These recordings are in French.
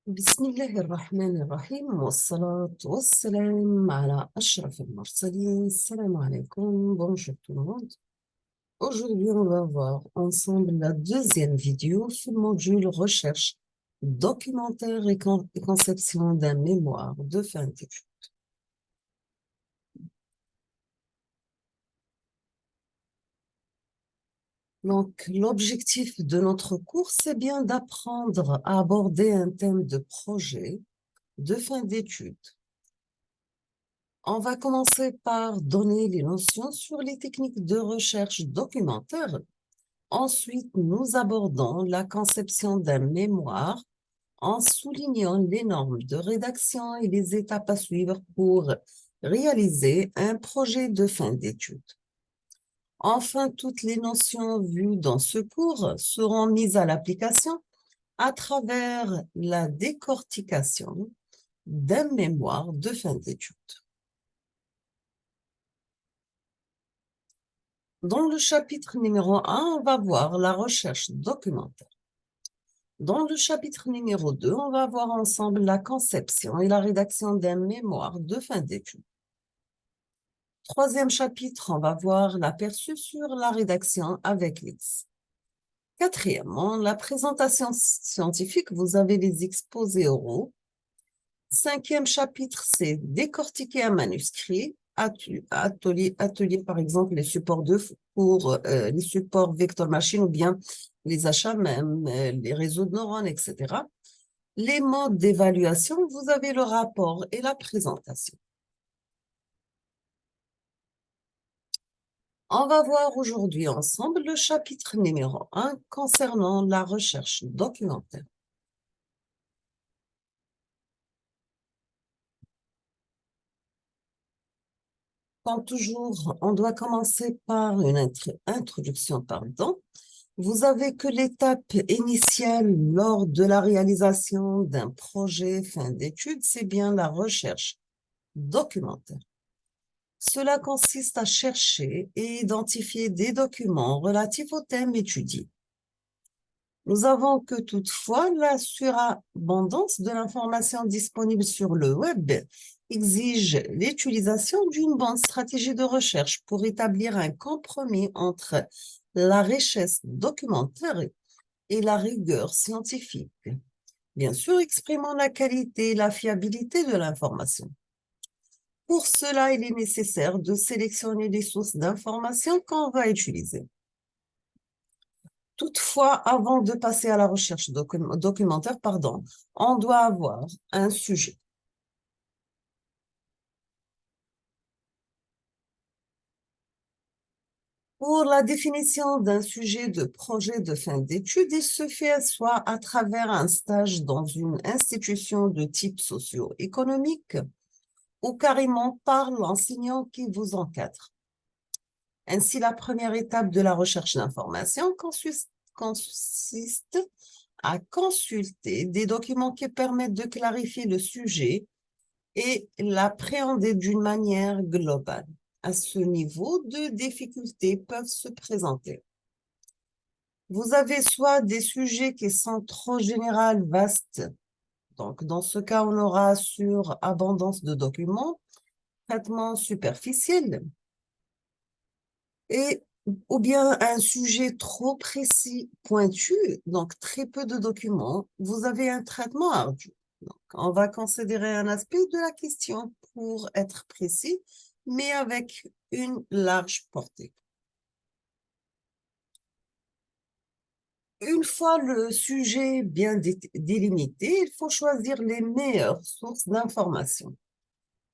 بسم الله الرحمن الرحيم والصلاة والسلام على أشرف المرسلين. Salam alaikum, bonjour tout le monde. Aujourd'hui, on va voir ensemble la deuxième vidéo sur le module recherche, documentaire et conception d'un mémoire de fin d'études. Donc, l'objectif de notre cours, c'est bien d'apprendre à aborder un thème de projet de fin d'études. On va commencer par donner les notions sur les techniques de recherche documentaire. Ensuite, nous abordons la conception d'un mémoire en soulignant les normes de rédaction et les étapes à suivre pour réaliser un projet de fin d'études. Enfin, toutes les notions vues dans ce cours seront mises à l'application à travers la décortication d'un mémoire de fin d'études. Dans le chapitre numéro 1, on va voir la recherche documentaire. Dans le chapitre numéro 2, on va voir ensemble la conception et la rédaction d'un mémoire de fin d'études. Troisième chapitre, on va voir l'aperçu sur la rédaction avec l'X. Quatrièmement, la présentation scientifique, vous avez les exposés oraux. Cinquième chapitre, c'est décortiquer un manuscrit, atelier par exemple, les supports de cours, les supports vector machine ou bien les HMM, les réseaux de neurones, etc. Les modes d'évaluation, vous avez le rapport et la présentation. On va voir aujourd'hui ensemble le chapitre numéro 1 concernant la recherche documentaire. Comme toujours, on doit commencer par une introduction, pardon. Vous avez que l'étape initiale lors de la réalisation d'un projet fin d'études, c'est bien la recherche documentaire. Cela consiste à chercher et identifier des documents relatifs au thème étudié. Nous avons que toutefois la surabondance de l'information disponible sur le web exige l'utilisation d'une bonne stratégie de recherche pour établir un compromis entre la richesse documentaire et la rigueur scientifique. Bien sûr, exprimant la qualité et la fiabilité de l'information. Pour cela, il est nécessaire de sélectionner les sources d'informations qu'on va utiliser. Toutefois, avant de passer à la recherche documentaire, on doit avoir un sujet. Pour la définition d'un sujet de projet de fin d'études, il se fait soit à travers un stage dans une institution de type socio-économique ou carrément par l'enseignant qui vous encadre. Ainsi, la première étape de la recherche d'information consiste à consulter des documents qui permettent de clarifier le sujet et l'appréhender d'une manière globale. À ce niveau, deux difficultés peuvent se présenter. Vous avez soit des sujets qui sont trop généraux, vastes. Donc, dans ce cas, on aura sur abondance de documents, traitement superficiel, ou bien un sujet trop précis, pointu, donc très peu de documents, vous avez un traitement ardu. Donc, on va considérer un aspect de la question pour être précis, mais avec une large portée. Une fois le sujet bien délimité, il faut choisir les meilleures sources d'information.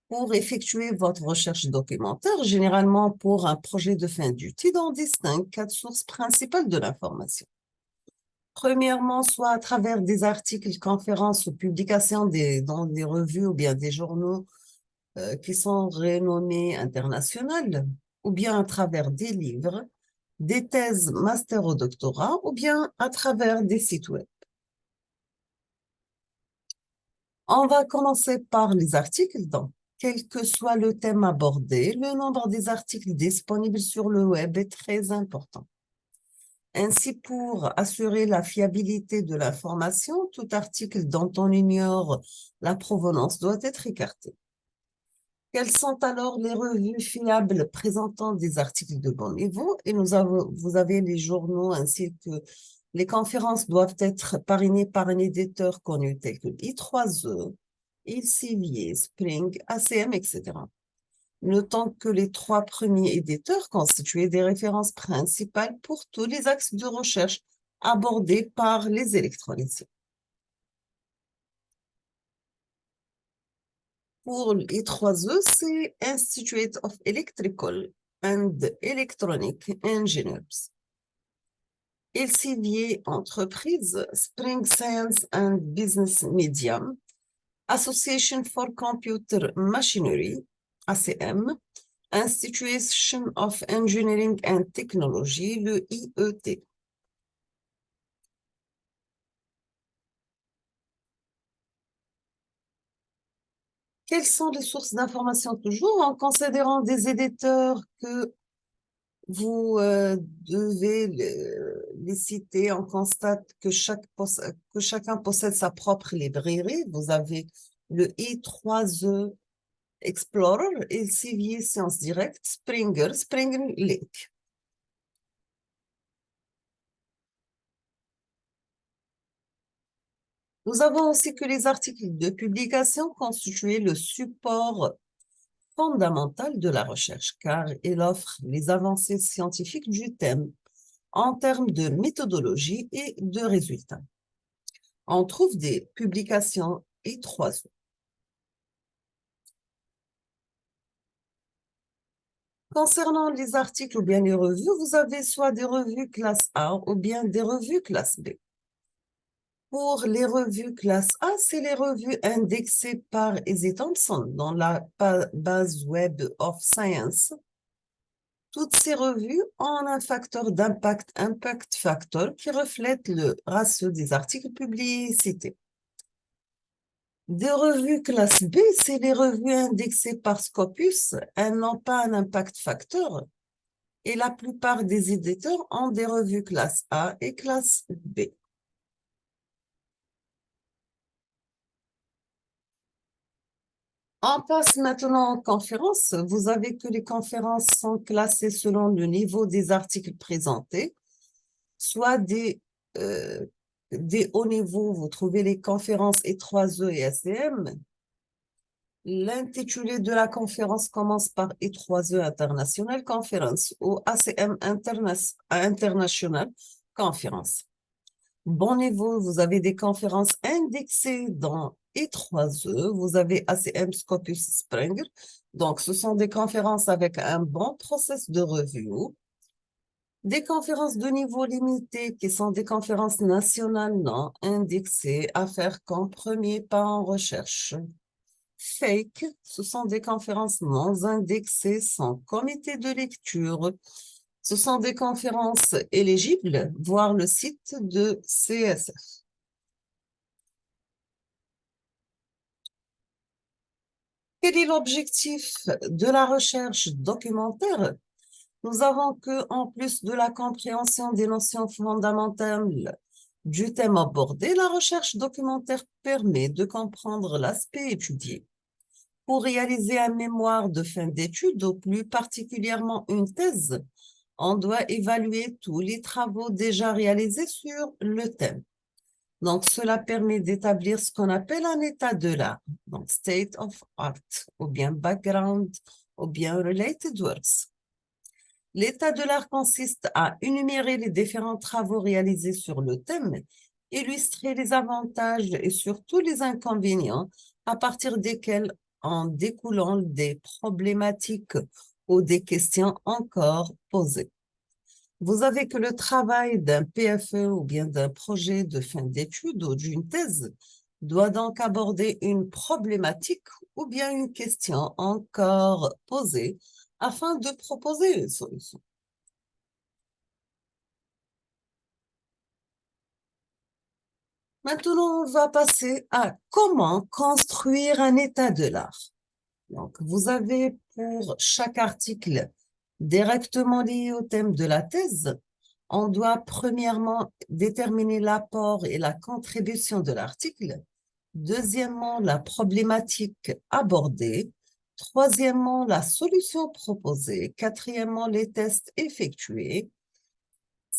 Pour effectuer votre recherche documentaire, généralement pour un projet de fin d'études, on distingue 4 sources principales de l'information. Premièrement, soit à travers des articles, conférences ou publications dans des revues ou bien des journaux qui sont renommés internationales, ou bien à travers des livres, des thèses master ou doctorat, ou bien à travers des sites web. On va commencer par les articles. Donc, quel que soit le thème abordé, le nombre des articles disponibles sur le web est très important. Ainsi, pour assurer la fiabilité de l'information, tout article dont on ignore la provenance doit être écarté. Quelles sont alors les revues fiables présentant des articles de bon niveau? Et vous avez les journaux ainsi que les conférences doivent être parrainées par un éditeur connu tel que I3E, Elsevier, Spring, ACM, etc. Notons que les trois premiers éditeurs constituaient des références principales pour tous les axes de recherche abordés par les électroniciens. Pour les trois E, c'est Institute of Electrical and Electronic Engineers. Elsevier Entreprise, Spring Science and Business Medium, Association for Computer Machinery, ACM, Institution of Engineering and Technology, le IET. Quelles sont les sources d'information toujours en considérant des éditeurs que vous devez les citer? On constate que chacun possède sa propre librairie. Vous avez le I3E Explorer, Elsevier Science Direct, Springer, Springer Link. Nous avons aussi que les articles de publication constituaient le support fondamental de la recherche, car il offre les avancées scientifiques du thème en termes de méthodologie et de résultats. On trouve des publications I3E. Concernant les articles ou bien les revues, vous avez soit des revues classe A ou bien des revues classe B. Pour les revues classe A, c'est les revues indexées par Easy Thompson dans la base Web of Science. Toutes ces revues ont un facteur d'impact, impact factor, qui reflète le ratio des articles publiés et cités. Des revues classe B, c'est les revues indexées par Scopus. Elles n'ont pas un impact factor et la plupart des éditeurs ont des revues classe A et classe B. On passe maintenant aux conférences. Vous avez que les conférences sont classées selon le niveau des articles présentés, soit des hauts niveaux, vous trouvez les conférences E3E et ACM. L'intitulé de la conférence commence par E3E International Conference ou ACM International Conference. Bon niveau, vous avez des conférences indexées dans E3E, vous avez ACM Scopus Springer. Donc, ce sont des conférences avec un bon process de review. Des conférences de niveau limité qui sont des conférences nationales non indexées à faire comme premier pas en recherche. Fake, ce sont des conférences non indexées sans comité de lecture. Ce sont des conférences éligibles, voir le site de CSF. Quel est l'objectif de la recherche documentaire? Nous avons que, en plus de la compréhension des notions fondamentales du thème abordé, la recherche documentaire permet de comprendre l'aspect étudié. Pour réaliser un mémoire de fin d'études, ou plus particulièrement une thèse, on doit évaluer tous les travaux déjà réalisés sur le thème. Donc, cela permet d'établir ce qu'on appelle un état de l'art, donc state of art, ou bien background, ou bien related works. L'état de l'art consiste à énumérer les différents travaux réalisés sur le thème, illustrer les avantages et surtout les inconvénients à partir desquels en découlant des problématiques ou des questions encore posées. Vous avez que le travail d'un PFE ou bien d'un projet de fin d'études ou d'une thèse doit donc aborder une problématique ou bien une question encore posée afin de proposer une solution. Maintenant, on va passer à comment construire un état de l'art. Donc, vous avez pour chaque article directement lié au thème de la thèse On doit premièrement déterminer l'apport et la contribution de l'article. Deuxièmement, la problématique abordée. Troisièmement, la solution proposée. Quatrièmement, les tests effectués.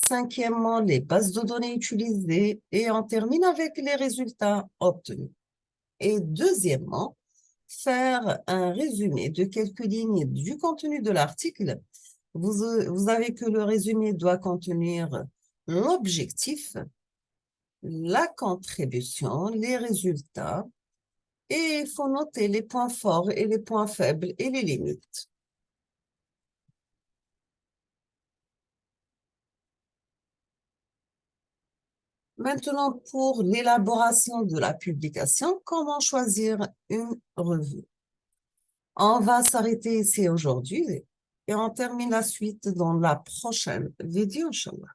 Cinquièmement, les bases de données utilisées. Et on termine avec les résultats obtenus. Et deuxièmement, faire un résumé de quelques lignes du contenu de l'article. Vous avez que le résumé doit contenir l'objectif, la contribution, les résultats, et il faut noter les points forts et les points faibles et les limites. Maintenant, pour l'élaboration de la publication, comment choisir une revue? On va s'arrêter ici aujourd'hui et on termine la suite dans la prochaine vidéo, Inch'Allah.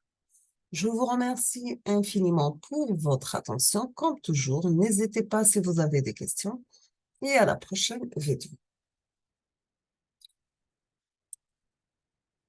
Je vous remercie infiniment pour votre attention. Comme toujours, n'hésitez pas si vous avez des questions et à la prochaine vidéo.